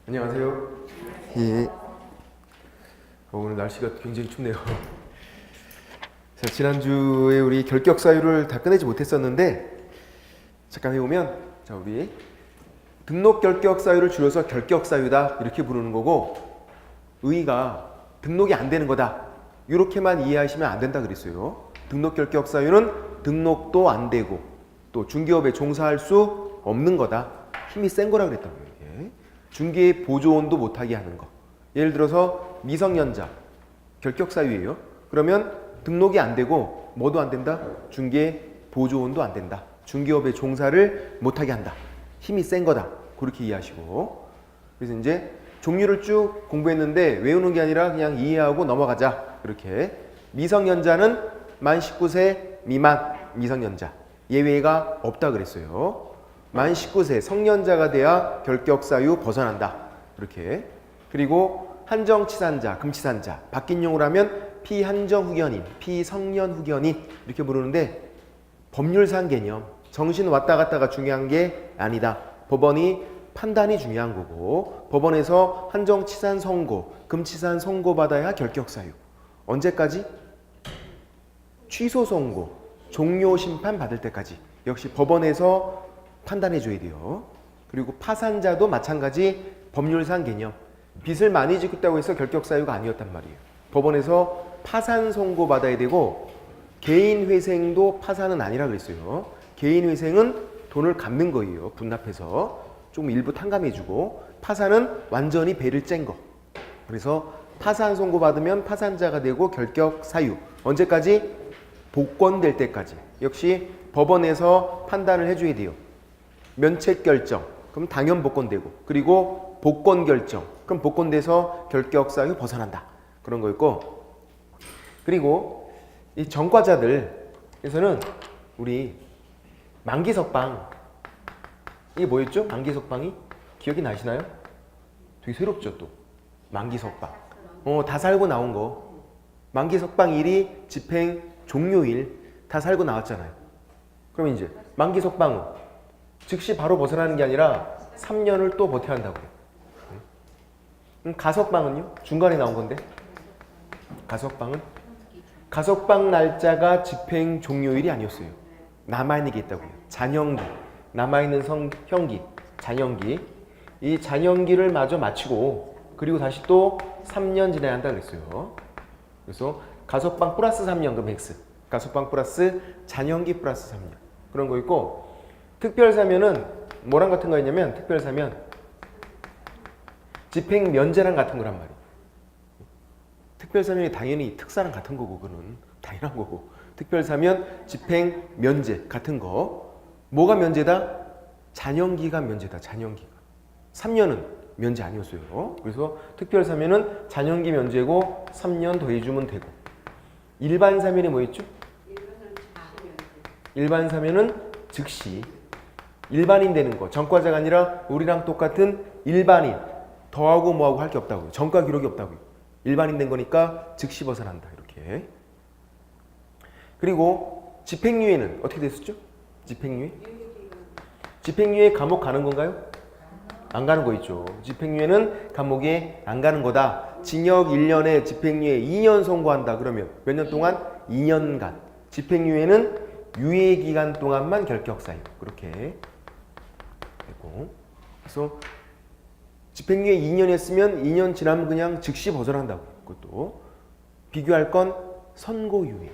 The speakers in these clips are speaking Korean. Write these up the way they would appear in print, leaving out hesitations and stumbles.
안녕하세요. 예. 오늘 날씨가 굉장히 춥네요. 자, 지난주에 우리 결격 사유를 다 끝내지 못했었는데 잠깐 해보면, 자, 우리 등록 결격 사유를 줄여서 결격 사유다 이렇게 부르는 거고, 의의가 등록이 안 되는 거다 이렇게만 이해하시면 안 된다 그랬어요. 등록 결격 사유는 등록도 안 되고 또 중개업에 종사할 수 없는 거다. 힘이 센 거라 그랬다고요. 중개 보조원도 못하게 하는 거. 예를 들어서 미성년자 결격 사유예요. 그러면 등록이 안 되고 뭐도 안 된다? 중개 보조원도 안 된다. 중개업에 종사를 못하게 한다. 힘이 센 거다. 그렇게 이해하시고, 그래서 이제 종류를 쭉 공부했는데 외우는 게 아니라 그냥 이해하고 넘어가자. 이렇게 미성년자는 만 19세 미만 미성년자, 예외가 없다 그랬어요. 만 19세 성년자가 돼야 결격 사유 벗어난다. 이렇게. 그리고 한정치산자, 금치산자, 바뀐 용어로 하면 피한정 후견인, 피성년 후견인 이렇게 부르는데, 법률상 개념, 정신 왔다 갔다가 중요한 게 아니다. 법원이 판단이 중요한 거고, 법원에서 한정치산 선고, 금치산 선고 받아야 결격 사유. 언제까지? 취소 선고, 종료 심판 받을 때까지 역시 법원에서 판단해 줘야 돼요. 그리고 파산자도 마찬가지 법률상 개념. 빚을 많이 지켰다고 해서 결격 사유가 아니었단 말이에요. 법원에서 파산 선고 받아야 되고, 개인 회생도 파산은 아니라 그랬어요. 개인 회생은 돈을 갚는 거예요. 분납해서 좀 일부 탕감해 주고, 파산은 완전히 배를 짠 거. 그래서 파산 선고 받으면 파산자가 되고 결격 사유. 언제까지? 복권될 때까지. 역시 법원에서 판단을 해줘야 돼요. 면책 결정, 그럼 당연 복권되고, 그리고 복권 결정, 그럼 복권돼서 결격 사유 벗어난다. 그런 거 있고, 그리고 이 전과자들에서는 우리 만기석방, 이게 뭐였죠? 만기석방이 기억이 나시나요? 되게 새롭죠, 또. 만기석방. 다 살고 나온 거. 만기석방일이 집행 종료일 다 살고 나왔잖아요. 그럼 이제 만기석방은 즉시 바로 벗어나는 게 아니라 3년을 또 버텨야 한다고요. 가석방은요? 중간에 나온 건데. 가석방 날짜가 집행 종료일이 아니었어요. 남아있는 게 있다고요. 잔형기, 남아있는 형기, 잔형기. 이 잔형기를 마저 마치고 그리고 다시 또 3년 지나야 한다 그랬어요. 그래서 가석방 플러스 3년, 그럼 X. 가석방 플러스 잔형기 플러스 3년. 그런 거 있고, 특별사면은 뭐랑 같은 거였냐면, 특별사면 집행 면제랑 같은 거란 말이에요. 특별사면이 당연히 특사랑 같은 거고, 그거는 당연한 거고. 특별사면, 집행 면제 같은 거. 뭐가 면제다? 잔형기가 면제다. 잔형기가. 3년은 면제 아니었어요. 그래서 특별사면은 잔형기 면제고 3년 더해주면 되고. 일반 사면이 뭐였죠? 일반 사면은 즉시 일반인 되는 거. 전과자가 아니라 우리랑 똑같은 일반인. 더하고 뭐하고 할 게 없다고요. 전과 기록이 없다고요. 일반인 된 거니까 즉시 벗어난다. 이렇게. 그리고 집행유예는 어떻게 됐었죠? 집행유예? 집행유예 감옥 가는 건가요? 안 가는 거 있죠. 집행유예는 감옥에 안 가는 거다. 징역 1년에 집행유예 2년 선고한다. 그러면 몇 년 동안? 2년간. 집행유예는 유예기간 동안만 결격사유. 그렇게 되고. 그래서 집행유예 2년 했으면 2년 지나면 그냥 즉시 벗어난다고. 그것도. 비교할 건 선고유예.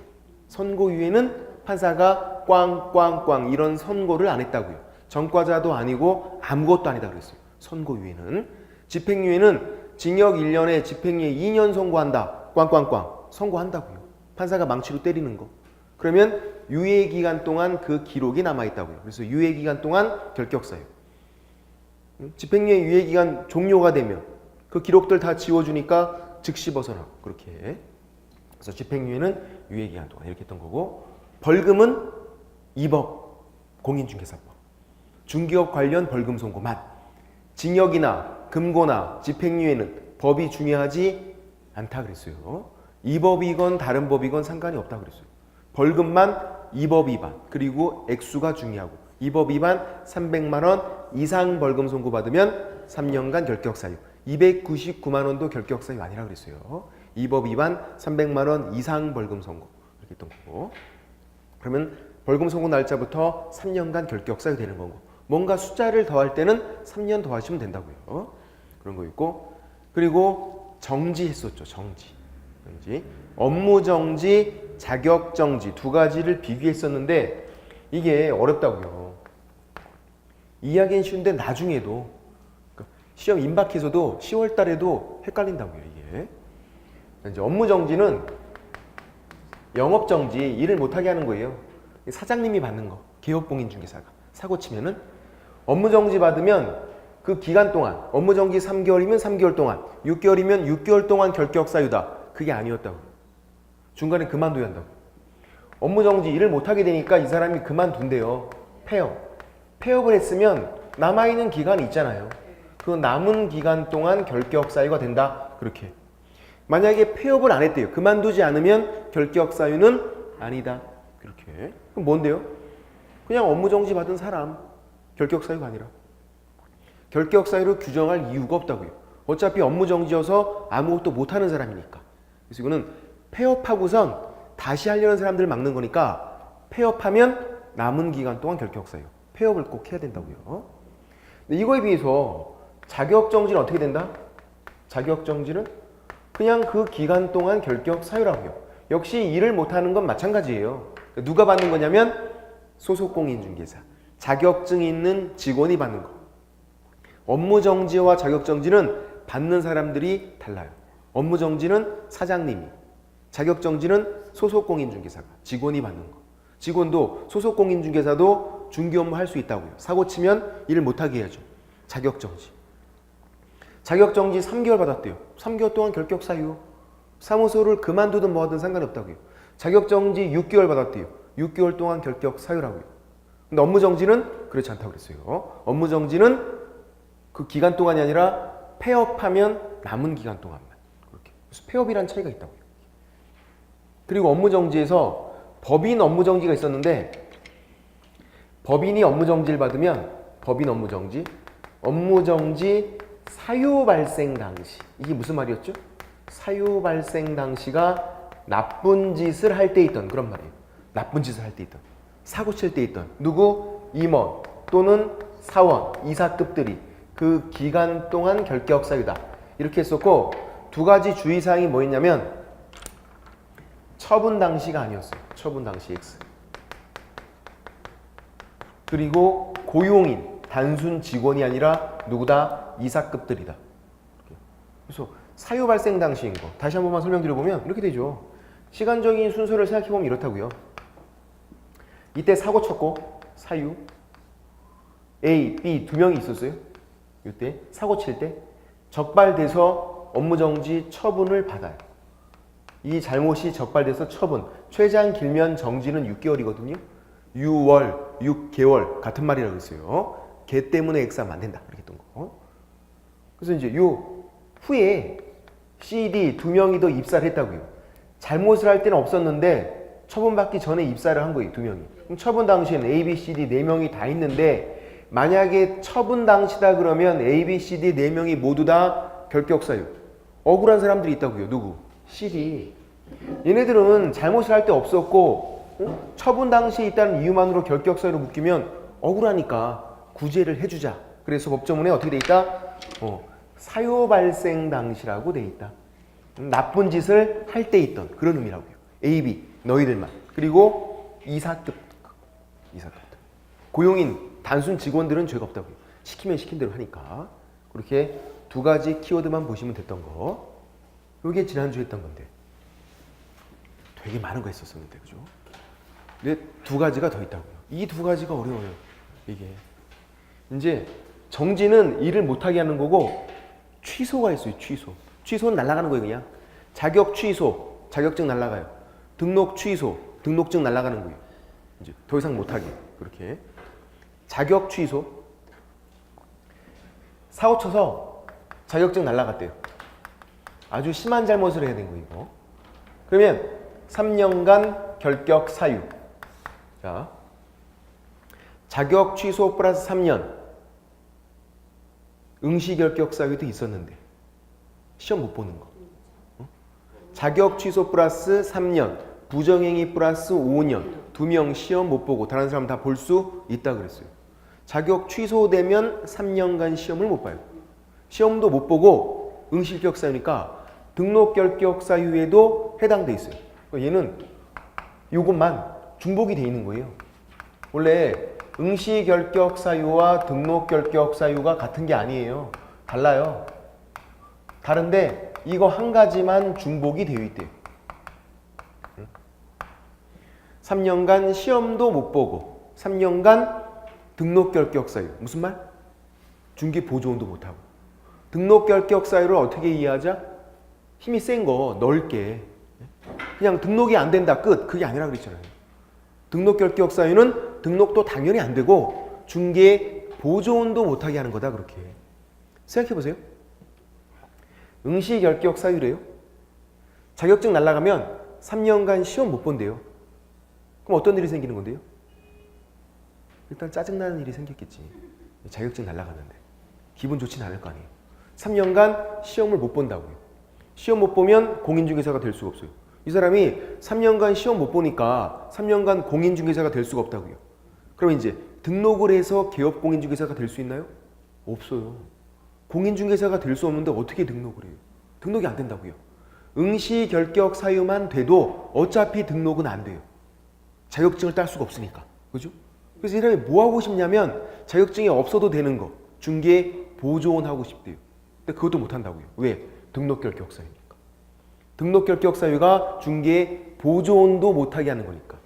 선고유예는 판사가 꽝꽝꽝 이런 선고를 안 했다고요. 전과자도 아니고 아무것도 아니다 그랬어요. 선고유예는. 집행유예는 징역 1년에 집행유예 2년 선고한다. 꽝꽝꽝. 선고한다고요. 판사가 망치로 때리는 거. 그러면 유예기간 동안 그 기록이 남아있다고요. 그래서 유예기간 동안 결격사유. 집행유예 유예기간 종료가 되면 그 기록들 다 지워주니까 즉시 벗어나고. 그렇게. 그래서 집행유예는 유예기간 동안 이렇게 했던 거고, 벌금은 이법 공인중개사법. 중개업 관련 벌금 선고만. 징역이나 금고나 집행유예는 법이 중요하지 않다 그랬어요. 이 법이건 다른 법이건 상관이 없다 그랬어요. 벌금만 이 법 위반, 그리고 액수가 중요하고 이 법 위반 300만 원 이상 벌금 선고받으면 3년간 결격 사유. 299만 원도 결격 사유 아니라 그랬어요. 이 법 위반 300만 원 이상 벌금 선고. 이렇게 했던 거고. 그러면 벌금 선고 날짜부터 3년간 결격 사유 되는 거고. 뭔가 숫자를 더할 때는 3년 더하시면 된다고요. 그런 거 있고. 그리고 정지했었죠. 정지. 업무 정지, 자격 정지 두 가지를 비교했었는데 이게 어렵다고요. 이야기는 쉬운데 나중에도 시험 임박해서도 10월 달에도 헷갈린다고요. 이게 이제 업무 정지는 영업 정지, 일을 못하게 하는 거예요. 사장님이 받는 거. 개업공인중개사가 사고 치면은 업무 정지 받으면 그 기간 동안 업무 정지 3개월이면 3개월 동안, 6개월이면 6개월 동안 결격 사유다. 그게 아니었다고. 중간에 그만둬야 한다고. 업무 정지 일을 못하게 되니까 이 사람이 그만둔대요. 폐업. 폐업을 했으면 남아있는 기간이 있잖아요. 그 남은 기간 동안 결격 사유가 된다. 그렇게. 만약에 폐업을 안 했대요. 그만두지 않으면 결격 사유는 아니다. 그렇게. 그럼 뭔데요? 그냥 업무 정지 받은 사람. 결격 사유가 아니라. 결격 사유로 규정할 이유가 없다고요. 어차피 업무 정지여서 아무것도 못하는 사람이니까. 그래서 이거는 폐업하고선 다시 하려는 사람들을 막는 거니까 폐업하면 남은 기간 동안 결격 사유. 폐업을 꼭 해야 된다고요. 근데 이거에 비해서 자격정지는 어떻게 된다? 자격정지는 그냥 그 기간 동안 결격 사유라고요. 역시 일을 못하는 건 마찬가지예요. 누가 받는 거냐면 소속공인중개사. 자격증 있는 직원이 받는 거. 업무정지와 자격정지는 받는 사람들이 달라요. 업무정지는 사장님이, 자격정지는 소속공인중개사가, 직원이 받는 거. 직원도 소속공인중개사도 중개업무 할 수 있다고요. 사고 치면 일을 못하게 해야죠. 자격정지. 자격정지 3개월 받았대요. 3개월 동안 결격 사유. 사무소를 그만두든 뭐하든 상관이 없다고요. 자격정지 6개월 받았대요. 6개월 동안 결격 사유라고요. 근데 업무정지는 그렇지 않다고 그랬어요. 업무정지는 그 기간 동안이 아니라 폐업하면 남은 기간 동안만. 그렇게. 그래서 폐업이란 차이가 있다고요. 그리고 업무정지에서 법인 업무정지가 있었는데 법인이 업무정지를 받으면 법인 업무정지 사유 발생 당시 이게 무슨 말이었죠? 사유 발생 당시가 나쁜 짓을 할 때 있던 그런 말이에요. 나쁜 짓을 할 때 있던 사고 칠 때 있던 누구? 임원 또는 사원 이사급들이 그 기간 동안 결격 사유다. 이렇게 했었고 두 가지 주의사항이 뭐였냐면 처분 당시가 아니었어요. 처분 당시 X. 그리고 고용인, 단순 직원이 아니라 누구다? 이사급들이다. 그래서 사유 발생 당시인 거 다시 한 번만 설명드려보면 이렇게 되죠. 시간적인 순서를 생각해보면 이렇다고요. 이때 사고 쳤고 사유 A, B 두 명이 있었어요. 이때 사고 칠 때 적발돼서 업무정지 처분을 받아요. 이 잘못이 적발돼서 처분. 최장 길면 정지는 6개월이거든요. 6월, 6개월 같은 말이라고 했어요. 걔 때문에 X하면 안 된다. 이렇게 했던 거. 그래서 이제 요 후에 C, D 두 명이 더 입사를 했다고요. 잘못을 할 때는 없었는데 처분받기 전에 입사를 한 거예요. 두 명이. 그럼 처분 당시에는 A, B, C, D 네 명이 다 있는데 만약에 처분 당시다 그러면 A, B, C, D 네 명이 모두 다 결격 사유. 억울한 사람들이 있다고요. 누구? C, D. 얘네들은 잘못을 할 때 없었고 처분 당시에 있다는 이유만으로 결격 사유로 묶이면 억울하니까 구제를 해주자. 그래서 법조문에 어떻게 돼 있다? 사유 발생 당시라고 돼 있다. 나쁜 짓을 할 때 있던 그런 의미라고요. A, B 너희들만. 그리고 이사급. 고용인 단순 직원들은 죄가 없다고요. 시키면 시킨 대로 하니까. 그렇게 두 가지 키워드만 보시면 됐던 거. 이게 지난주에 했던 건데 되게 많은 거 했었는데 그죠? 근데 두 가지가 더 있다고요. 이 두 가지가 어려워요. 이게 이제 정지는 일을 못하게 하는 거고 취소가 있어요. 취소는 날아가는 거예요. 그냥 자격 취소, 자격증 날아가요. 등록 취소, 등록증 날아가는 거예요. 이제 더 이상 못하게 그렇게 자격 취소. 사고 쳐서 자격증 날아갔대요. 아주 심한 잘못을 해야 된 거예요. 이거. 그러면 3년간 결격 사유. 자, 자격 취소 플러스 3년 응시 결격 사유도 있었는데 시험 못 보는 거. 자격 취소 플러스 3년, 부정행위 플러스 5년, 2명 시험 못 보고 다른 사람 다 볼 수 있다 그랬어요. 자격 취소되면 3년간 시험을 못 봐요. 시험도 못 보고 응시 결격 사유니까 등록 결격 사유에도 해당돼 있어요. 얘는 이것만 중복이 돼 있는 거예요. 원래 응시 결격 사유와 등록 결격 사유가 같은 게 아니에요. 달라요. 다른데 이거 한 가지만 중복이 되어 있대요. 3년간 시험도 못 보고 3년간 등록 결격 사유. 무슨 말? 중개 보조원도 못 하고. 등록 결격 사유를 어떻게 이해하자? 힘이 센 거 넓게. 그냥 등록이 안 된다 끝. 그게 아니라 그랬잖아요. 등록 결격 사유는 등록도 당연히 안 되고 중개 보조원도 못 하게 하는 거다 그렇게. 생각해 보세요. 응시 결격 사유래요. 자격증 날라가면 3년간 시험 못 본대요. 그럼 어떤 일이 생기는 건데요? 일단 짜증나는 일이 생겼겠지. 자격증 날라갔는데. 기분 좋지는 않을 거 아니에요. 3년간 시험을 못 본다고요. 시험 못 보면 공인중개사가 될 수가 없어요. 이 사람이 3년간 시험 못 보니까 3년간 공인중개사가 될 수가 없다고요. 그럼 이제 등록을 해서 개업 공인중개사가 될 수 있나요? 없어요. 공인중개사가 될 수 없는데 어떻게 등록을 해요? 등록이 안 된다고요. 응시 결격 사유만 돼도 어차피 등록은 안 돼요. 자격증을 딸 수가 없으니까. 그죠? 그래서 이 사람이 뭐 하고 싶냐면 자격증이 없어도 되는 거. 중개 보조원 하고 싶대요. 근데 그것도 못 한다고요. 왜? 등록 결격 사유니까. 등록 결격 사유가 중개 보조원도 못하게 하는 거니까.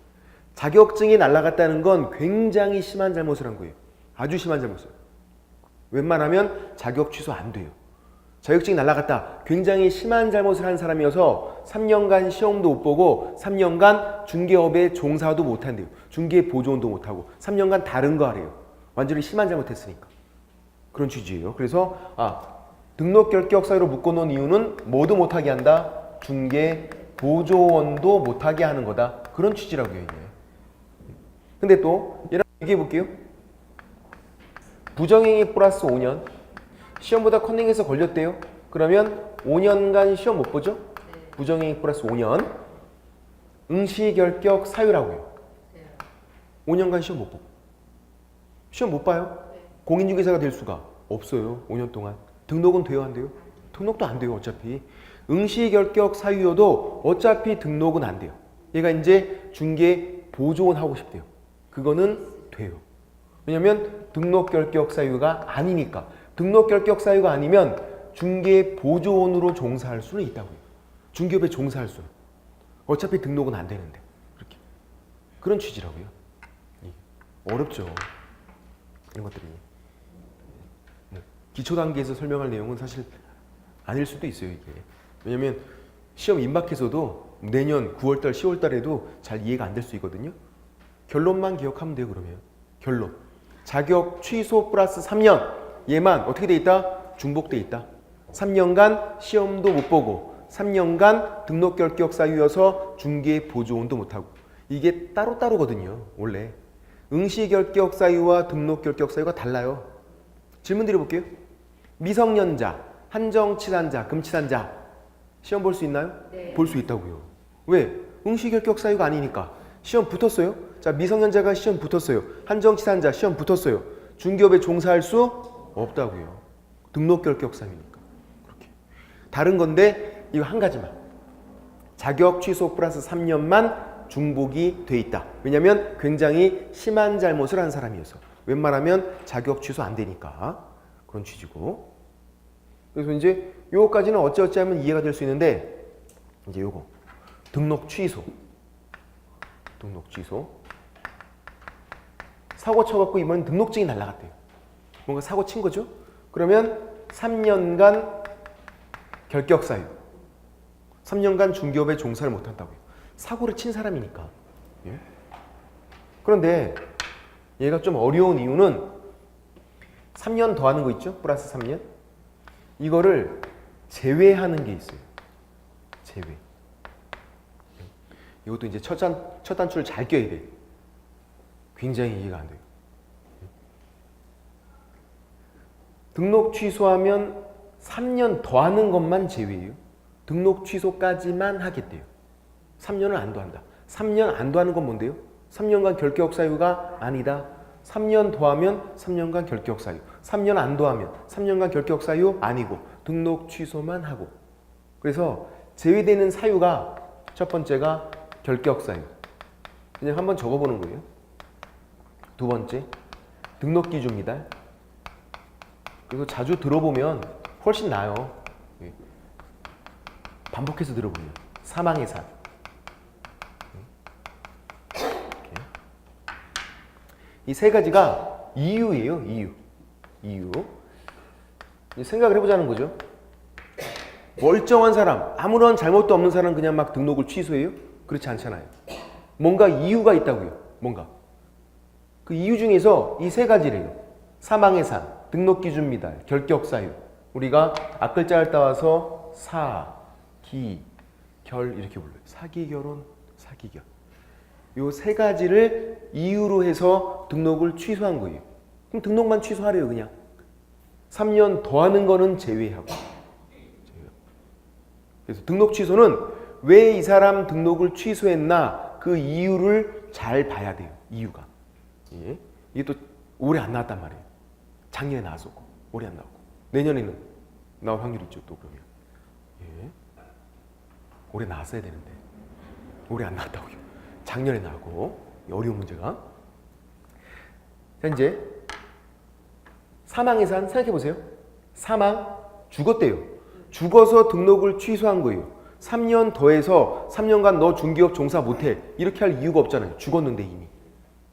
자격증이 날아갔다는 건 굉장히 심한 잘못을 한 거예요. 아주 심한 잘못을. 웬만하면 자격 취소 안 돼요. 자격증이 날아갔다. 굉장히 심한 잘못을 한 사람이어서 3년간 시험도 못 보고 3년간 중개업에 종사도 못 한대요. 중개 보조원도 못 하고 3년간 다른 거 하래요. 완전히 심한 잘못했으니까. 그런 취지예요. 그래서 등록 결격 사유로 묶어놓은 이유는 뭐도 못하게 한다. 중개 보조원도 못하게 하는 거다. 그런 취지라고요. 이게. 근데 또 얘랑 얘기해 볼게요. 부정행위 플러스 5년. 시험보다 컨닝해서 걸렸대요. 그러면 5년간 시험 못 보죠? 네. 부정행위 플러스 5년. 응시 결격 사유라고요. 네. 5년간 시험 못 보고. 시험 못 봐요? 네. 공인중개사가 될 수가 없어요. 5년 동안. 등록은 돼요, 안 돼요? 등록도 안 돼요, 어차피. 응시 결격 사유여도 어차피 등록은 안 돼요. 얘가 이제 중개 보조원 하고 싶대요. 그거는 돼요. 왜냐면 등록 결격 사유가 아니니까. 등록 결격 사유가 아니면 중개 보조원으로 종사할 수는 있다고요. 중개업에 종사할 수는. 어차피 등록은 안 되는데. 그렇게. 그런 취지라고요. 어렵죠. 이런 것들이. 기초 단계에서 설명할 내용은 사실 아닐 수도 있어요, 이게. 왜냐면 시험 임박해서도 내년 9월달, 10월달에도 잘 이해가 안 될 수 있거든요. 결론만 기억하면 돼요, 그러면. 결론. 자격 취소 플러스 3년. 얘만 어떻게 돼 있다? 중복돼 있다. 3년간 시험도 못 보고 3년간 등록 결격 사유여서 중개 보조원도 못 하고. 이게 따로따로거든요, 원래. 응시 결격 사유와 등록 결격 사유가 달라요. 질문 드려볼게요. 미성년자, 한정치산자, 금치산자 시험 볼 수 있나요? 네. 볼 수 있다고요. 왜? 응시 결격 사유가 아니니까. 시험 붙었어요? 자, 미성년자가 시험 붙었어요. 한정치산자 시험 붙었어요. 중개업에 종사할 수 없다고요. 등록 결격 사유니까. 그렇게. 다른 건데 이거 한 가지만. 자격 취소 플러스 3년만 중복이 돼 있다. 왜냐면 굉장히 심한 잘못을 한 사람이어서. 웬만하면 자격 취소 안 되니까. 그런 취지고. 그래서 이제 요거까지는 어찌어찌 하면 이해가 될 수 있는데 이제 요거 등록 취소. 등록 취소. 사고 쳐갖고 이번엔 등록증이 날라갔대요. 뭔가 사고 친 거죠? 그러면 3년간 결격 사유. 3년간 중개업에 종사를 못 한다고요. 사고를 친 사람이니까. 예? 그런데 얘가 좀 어려운 이유는 3년 더 하는 거 있죠? 플러스 3년. 이거를 제외하는 게 있어요. 제외. 이것도 이제 첫 단추를 잘 껴야 돼. 굉장히 이해가 안 돼요. 등록 취소하면 3년 더 하는 것만 제외예요. 등록 취소까지만 하겠대요. 3년을 안 더한다. 3년 안 더하는 건 뭔데요? 3년간 결격 사유가 아니다. 3년 더하면 3년간 결격 사유. 3년 안 더하면 3년간 결격 사유 아니고 등록 취소만 하고. 그래서 제외되는 사유가 첫 번째가 결격 사유. 그냥 한번 적어보는 거예요. 두 번째, 등록 기준 미달. 그리고 자주 들어보면 훨씬 나아요. 반복해서 들어보면 사망의 산. 이 세 가지가 이유예요. 이유. 생각을 해보자는 거죠. 멀쩡한 사람, 아무런 잘못도 없는 사람 그냥 막 등록을 취소해요? 그렇지 않잖아요. 뭔가 이유가 있다고요. 뭔가. 그 이유 중에서 이 세 가지래요. 사망의 산, 등록 기준 미달, 결격 사유. 우리가 앞글자를 따와서 사, 기, 결 이렇게 불러요. 사기, 결혼, 사기결. 요 세 가지를 이유로 해서 등록을 취소한 거예요. 그럼 등록만 취소하래요, 그냥. 3년 더 하는 거는 제외하고. 그래서 등록 취소는 왜 이 사람 등록을 취소했나 그 이유를 잘 봐야 돼요. 이유가. 예. 이게 또 올해 안 나왔단 말이에요. 작년에 나왔었고 올해 안 나왔고 내년에는 나올 확률이 있죠. 또 그러면. 예. 올해 나왔어야 되는데 올해 안 나왔다고요. 작년에 나오고 어려운 문제가. 자, 이제 사망의 산 생각해 보세요. 사망, 죽었대요. 죽어서 등록을 취소한 거예요. 3년 더해서 3년간 너 중기업 종사 못해. 이렇게 할 이유가 없잖아요. 죽었는데 이미.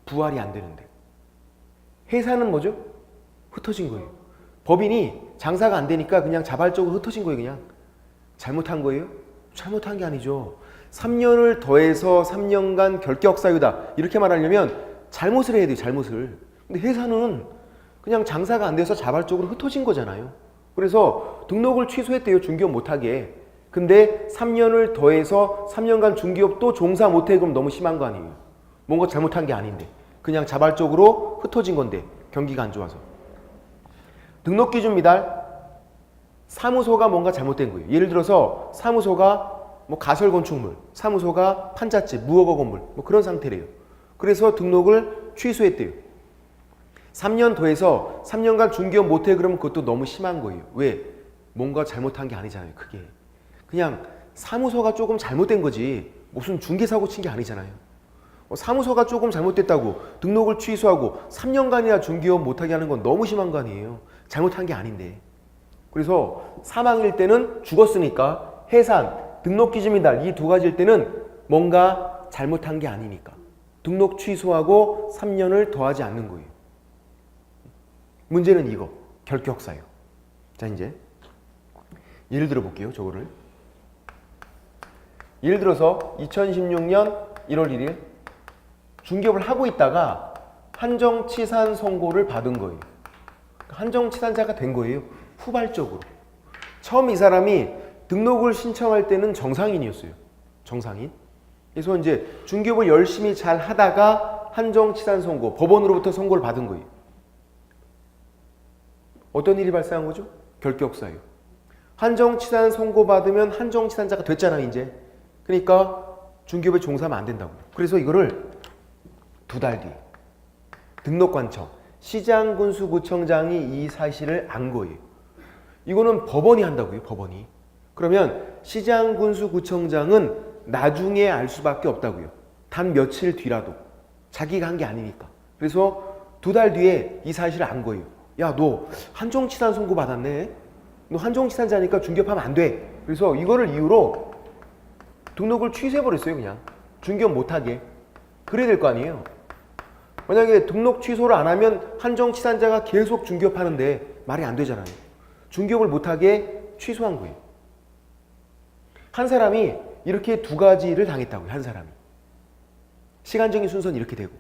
부활이 안 되는데. 해산은 뭐죠? 흩어진 거예요. 법인이 장사가 안 되니까 그냥 자발적으로 흩어진 거예요. 그냥. 잘못한 거예요? 잘못한 게 아니죠. 3년을 더해서 3년간 결격 사유다. 이렇게 말하려면 잘못을 해야 돼요. 잘못을. 근데 해산은 그냥 장사가 안 돼서 자발적으로 흩어진 거잖아요. 그래서 등록을 취소했대요. 중기업 못하게. 근데 3년을 더해서 3년간 중기업 또 종사 못해. 그럼 너무 심한 거 아니에요. 뭔가 잘못한 게 아닌데 그냥 자발적으로 흩어진 건데 경기가 안 좋아서. 등록 기준 미달. 사무소가 뭔가 잘못된 거예요. 예를 들어서 사무소가 뭐 가설 건축물, 사무소가 판잣집, 무허가 건물 뭐 그런 상태래요. 그래서 등록을 취소했대요. 3년 더해서 3년간 중기업 못해. 그러면 그것도 너무 심한 거예요. 왜? 뭔가 잘못한 게 아니잖아요. 그게 그냥 사무소가 조금 잘못된 거지 무슨 중개사고 친 게 아니잖아요. 사무소가 조금 잘못됐다고 등록을 취소하고 3년간이나 중기업 못하게 하는 건 너무 심한 거 아니에요. 잘못한 게 아닌데. 그래서 사망일 때는 죽었으니까 해산, 등록 기준 미달 이 두 가지일 때는 뭔가 잘못한 게 아니니까 등록 취소하고 3년을 더하지 않는 거예요. 문제는 이거 결격 사유. 자, 이제 예를 들어 볼게요. 저거를 예를 들어서 2016년 1월 1일 중개업을 하고 있다가 한정치산 선고를 받은 거예요. 한정치산자가 된 거예요. 후발적으로. 처음 이 사람이 등록을 신청할 때는 정상인이었어요. 정상인. 그래서 이제 중개업을 열심히 잘 하다가 한정치산 선고, 법원으로부터 선고를 받은 거예요. 어떤 일이 발생한 거죠? 결격사유. 한정치산 선고 받으면 한정치산자가 됐잖아요, 이제. 그러니까 중개업에 종사하면 안 된다고. 그래서 이거를 2달 뒤에 등록관청, 시장군수구청장이 이 사실을 안 거예요. 이거는 법원이 한다고요, 법원이. 그러면 시장군수구청장은 나중에 알 수밖에 없다고요. 단 며칠 뒤라도. 자기가 한 게 아니니까. 그래서 2달 뒤에 이 사실을 안 거예요. 야, 너 한정치산 선고 받았네. 너 한정치산자니까 중개업하면 안 돼. 그래서 이거를 이유로 등록을 취소해버렸어요. 그냥 중개업 못하게. 그래야 될 거 아니에요. 만약에 등록 취소를 안 하면 한정치산자가 계속 중개업하는데 말이 안 되잖아요. 중개업을 못하게 취소한 거예요. 한 사람이 이렇게 2가지를 당했다고요. 한 사람이. 시간적인 순서는 이렇게 되고.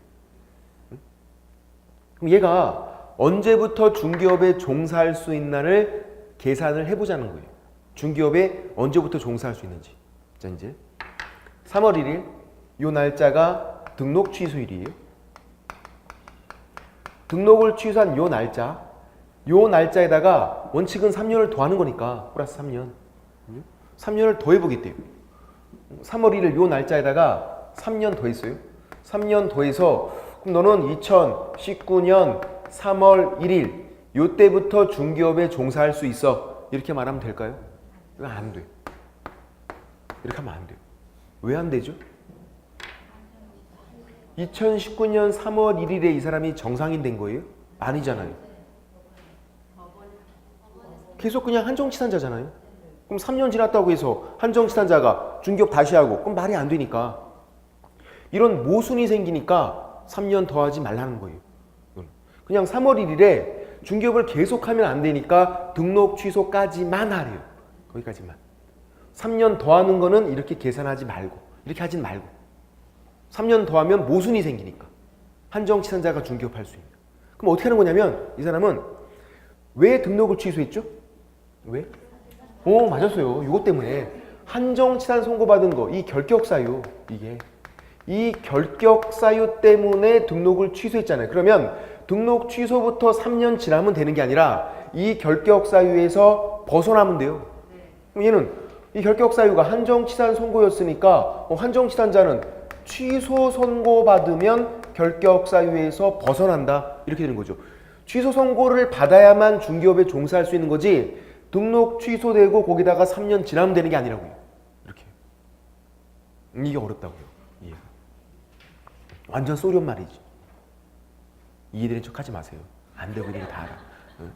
그럼 얘가 언제부터 중개업에 종사할 수 있나를 계산을 해보자는 거예요. 중개업에 언제부터 종사할 수 있는지. 자, 이제 3월 1일 이 날짜가 등록 취소일이에요. 등록을 취소한 이 날짜 요 날짜에다가 원칙은 3년을 더하는 거니까 플러스 3년. 3년을 더해보겠대요. 3월 1일 요 날짜에다가 3년 더했어요. 3년 더해서 그럼 너는 2019년 3월 1일 요때부터 중기업에 종사할 수 있어. 이렇게 말하면 될까요? 이거 안 돼. 이렇게 하면 안 돼요. 왜 안 되죠? 2019년 3월 1일에 이 사람이 정상인 된 거예요? 아니잖아요. 계속 그냥 한정치산자잖아요. 그럼 3년 지났다고 해서 한정치산자가 중기업 다시 하고 그럼 말이 안 되니까 이런 모순이 생기니까 3년 더 하지 말라는 거예요. 그냥 3월 1일에 중기업을 계속하면 안 되니까 등록 취소까지만 하래요. 거기까지만. 3년 더 하는 거는 이렇게 계산하지 말고 이렇게 하진 말고 3년 더 하면 모순이 생기니까 한정치산자가 중기업 할 수 있는. 그럼 어떻게 하는 거냐면 이 사람은 왜 등록을 취소했죠? 왜? 맞았어요. 이것 때문에 한정치산 선고받은 거, 이 결격사유, 이 결격사유 때문에 등록을 취소했잖아요. 그러면 등록 취소부터 3년 지나면 되는 게 아니라 이 결격사유에서 벗어나면 돼요. 그럼 얘는 이 결격사유가 한정치산 선고였으니까 한정치산자는 취소 선고받으면 결격사유에서 벗어난다. 이렇게 되는 거죠. 취소 선고를 받아야만 중기업에 종사할 수 있는 거지 등록 취소되고 거기다가 3년 지나면 되는 게 아니라고요. 이렇게. 이게 어렵다고요. 이해가. 완전 소련 말이지. 이해되는 척 하지 마세요. 안 되고 있는 거 다 알아. 응?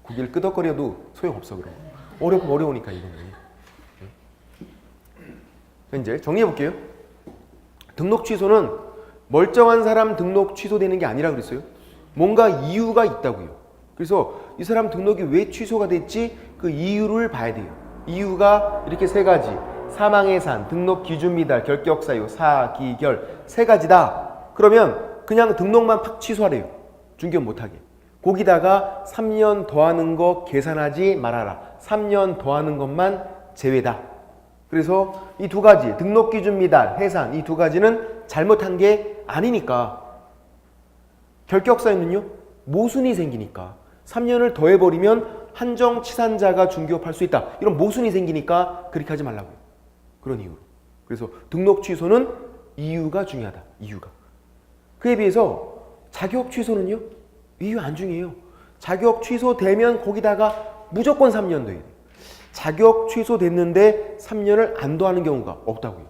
고개를 끄덕거려도 소용없어. 그럼. 어려우니까 이거는. 응? 이제 정리해 볼게요. 등록 취소는 멀쩡한 사람 등록 취소되는 게 아니라 그랬어요. 뭔가 이유가 있다고요. 그래서 이 사람 등록이 왜 취소가 됐지? 그 이유를 봐야 돼요. 이유가 이렇게 세 가지. 사망해산, 등록 기준 미달, 결격사유, 사기결 세 가지다. 그러면 그냥 등록만 팍 취소하래요. 중기업 못하게. 거기다가 3년 더하는 거 계산하지 말아라. 3년 더하는 것만 제외다. 그래서 이 두 가지, 등록 기준 미달, 해산 이 두 가지는 잘못한 게 아니니까. 결격사유는요? 모순이 생기니까 3년을 더해버리면 한정치산자가 중기업 할 수 있다. 이런 모순이 생기니까 그렇게 하지 말라고요. 그런 이유로. 그래서 등록 취소는 이유가 중요하다. 이유가. 그에 비해서 자격 취소는요? 이유 안 중요해요. 자격 취소되면 거기다가 무조건 3년 더해야 돼요. 자격 취소됐는데 3년을 안 더하는 경우가 없다고요.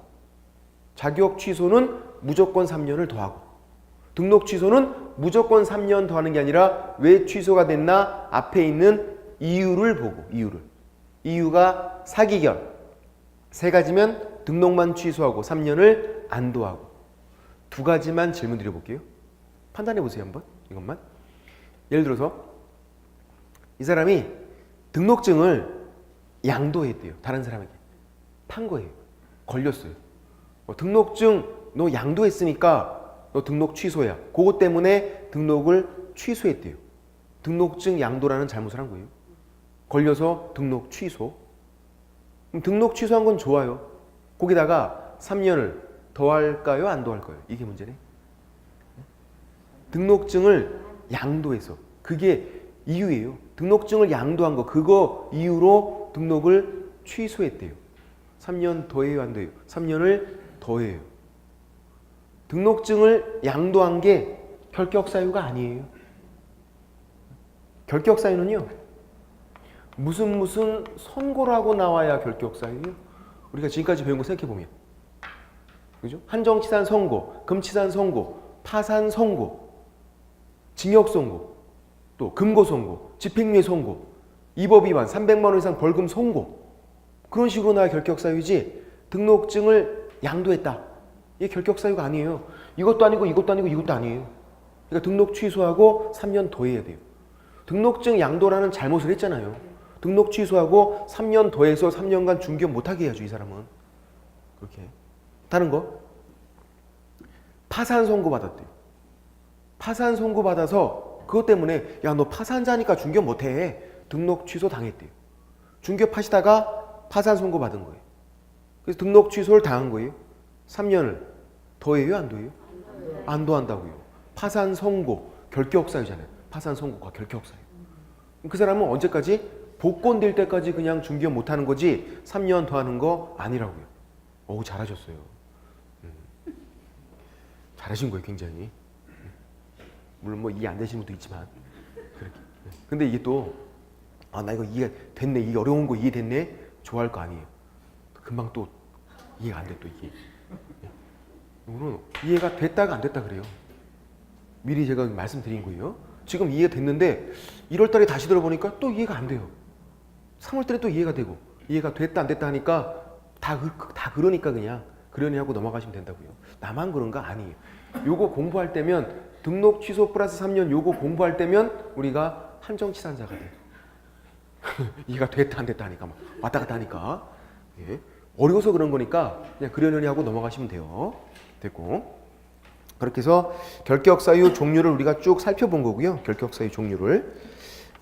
자격 취소는 무조건 3년을 더하고 등록 취소는 무조건 3년 더하는 게 아니라 왜 취소가 됐나 앞에 있는 이유를 보고 이유가 사기결 세 가지면 등록만 취소하고 3년을 안 더하고 두 가지만 질문 드려볼게요. 판단해 보세요. 한번 이것만. 예를 들어서 이 사람이 등록증을 양도했대요. 다른 사람에게 판 거예요. 걸렸어요. 등록증 너 양도했으니까 너 등록 취소야. 그것 때문에 등록을 취소했대요. 등록증 양도라는 잘못을 한 거예요. 걸려서 등록 취소. 그럼 등록 취소한 건 좋아요. 거기다가 3년을 더할까요? 안 더할까요? 이게 문제네. 등록증을 양도해서 그게 이유예요. 등록증을 양도한 거 그거 이유로 등록을 취소했대요. 3년 더해요? 안 더해요? 3년을 더해요. 등록증을 양도한 게 결격사유가 아니에요. 결격사유는요. 무슨 선고라고 나와야 결격사유예요? 우리가 지금까지 배운 거 생각해보면 그죠? 한정치산 선고, 금치산 선고, 파산 선고, 징역 선고, 또 금고 선고, 집행유예 선고, 위법 위반 300만 원 이상 벌금 선고 그런 식으로 나와야 결격사유지 등록증을 양도했다. 이게 결격사유가 아니에요. 이것도 아니고 이것도 아니고 이것도 아니에요. 그러니까 등록 취소하고 3년 더 해야 돼요. 등록증 양도라는 잘못을 했잖아요. 등록 취소하고 3년 더해서 3년간 중기업 못하게 해야죠. 이 사람은. 그렇게. 다른 거. 파산 선고 받았대요. 파산 선고 받아서 그것 때문에 야 너 파산자니까 중기업 못해. 등록 취소 당했대요. 중기업 하시다가 파산 선고 받은 거예요. 그래서 등록 취소를 당한 거예요. 3년을 더해요? 안 더해요? 안 더한다고요. 파산 선고, 결격사유잖아요. 파산 선고가 결격사유. 그 사람은 언제까지? 복권될 때까지 그냥 중개업 못하는 거지 3년 더 하는 거 아니라고요. 어우, 잘하셨어요. 잘하신 거예요, 굉장히. 물론 뭐 이해 안 되시는 분도 있지만 그렇게. 근데 이게 또 나 이거 이해 됐네, 이게 어려운 거 이해됐네, 좋아할 거 아니에요. 금방 또 이해가 안 돼, 또 이게. 이거는 이해가 됐다가 안 됐다 그래요. 미리 제가 말씀드린 거예요. 지금 이해가 됐는데 1월 달에 다시 들어보니까 또 이해가 안 돼요. 3월 달에 또 이해가 되고, 이해가 됐다 안 됐다 하니까 다 그러니까 그냥 그러니 하고 넘어가시면 된다고요. 나만 그런가? 아니에요. 요거 공부할 때면 등록 취소 플러스 3년 요거 공부할 때면 우리가 한정치산자가 돼요. 이해가 됐다 안 됐다 하니까 막 왔다 갔다 하니까. 예. 어려워서 그런 거니까 그냥 그러려니 하고 넘어가시면 돼요. 됐고. 그렇게 해서 결격사유 종류를 우리가 쭉 살펴본 거고요. 결격사유 종류를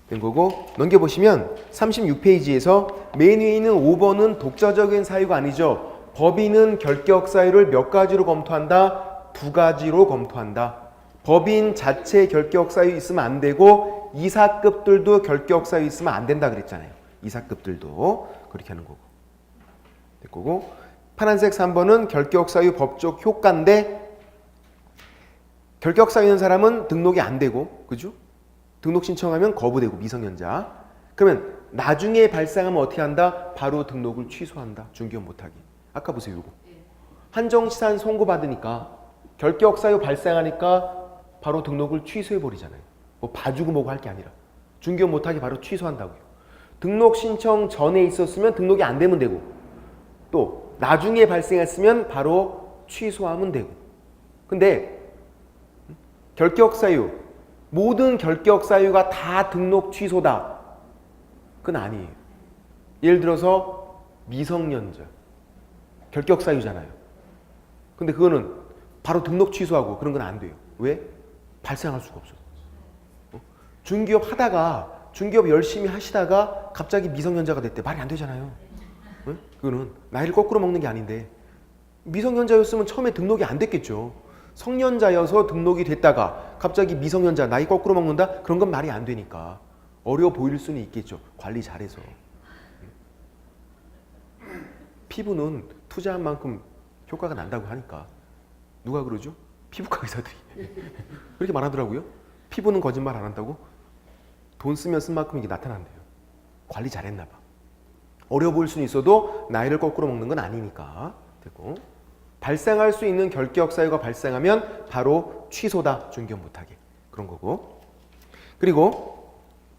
된 거고, 넘겨보시면 36페이지에서 맨 위에 있는 5번은 독자적인 사유가 아니죠. 법인은 결격사유를 몇 가지로 검토한다? 2가지로 검토한다. 법인 자체 결격사유 있으면 안 되고 이사급들도 결격사유 있으면 안 된다 그랬잖아요. 이사급들도 그렇게 하는 거고. 될 거고, 파란색 3번은 결격사유 법적 효과인데 결격사유 있는 사람은 등록이 안 되고, 그죠? 등록 신청하면 거부되고, 미성년자. 그러면 나중에 발생하면 어떻게 한다? 바로 등록을 취소한다. 중개업 못하게. 아까 보세요, 이거. 한정치산 송고받으니까 결격사유 발생하니까 바로 등록을 취소해버리잖아요. 뭐 봐주고 뭐고 할 게 아니라. 중개업 못하게 바로 취소한다고요. 등록 신청 전에 있었으면 등록이 안 되면 되고, 또 나중에 발생했으면 바로 취소하면 되고. 근데 결격사유, 모든 결격사유가 다 등록 취소다. 그건 아니에요. 예를 들어서 미성년자 결격사유잖아요. 근데 그거는 바로 등록 취소하고 그런 건 안 돼요. 왜? 발생할 수가 없어요. 중개업 하다가, 중개업 열심히 하시다가 갑자기 미성년자가 됐대. 말이 안 되잖아요. 그거는 나이를 거꾸로 먹는 게 아닌데, 미성년자였으면 처음에 등록이 안 됐겠죠. 성년자여서 등록이 됐다가 갑자기 미성년자 나이 거꾸로 먹는다? 그런 건 말이 안 되니까 어려워 보일 수는 있겠죠. 관리 잘해서. 피부는 투자한 만큼 효과가 난다고 하니까. 누가 그러죠? 피부과 의사들이. 그렇게 말하더라고요. 피부는 거짓말 안 한다고? 돈 쓰면 쓴 만큼 이게 나타난대요. 관리 잘했나 봐. 어려워 보일 수는 있어도 나이를 거꾸로 먹는 건 아니니까. 됐고, 발생할 수 있는 결격사유가 발생하면 바로 취소다. 중개업 못하게. 그런 거고. 그리고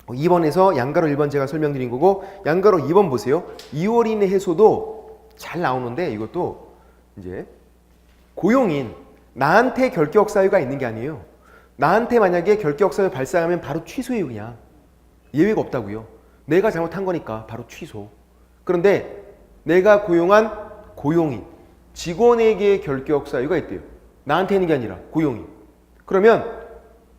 2번에서 양가로 1번 제가 설명드린 거고, 양가로 2번 보세요. 2월 이내 해소도 잘 나오는데, 이것도 이제 고용인, 나한테 결격사유가 있는 게 아니에요. 나한테 만약에 결격사유 발생하면 바로 취소해요. 그냥 예외가 없다고요. 내가 잘못한 거니까 바로 취소. 그런데 내가 고용한 고용인, 직원에게 결격사유가 있대요. 나한테 있는 게 아니라 고용인. 그러면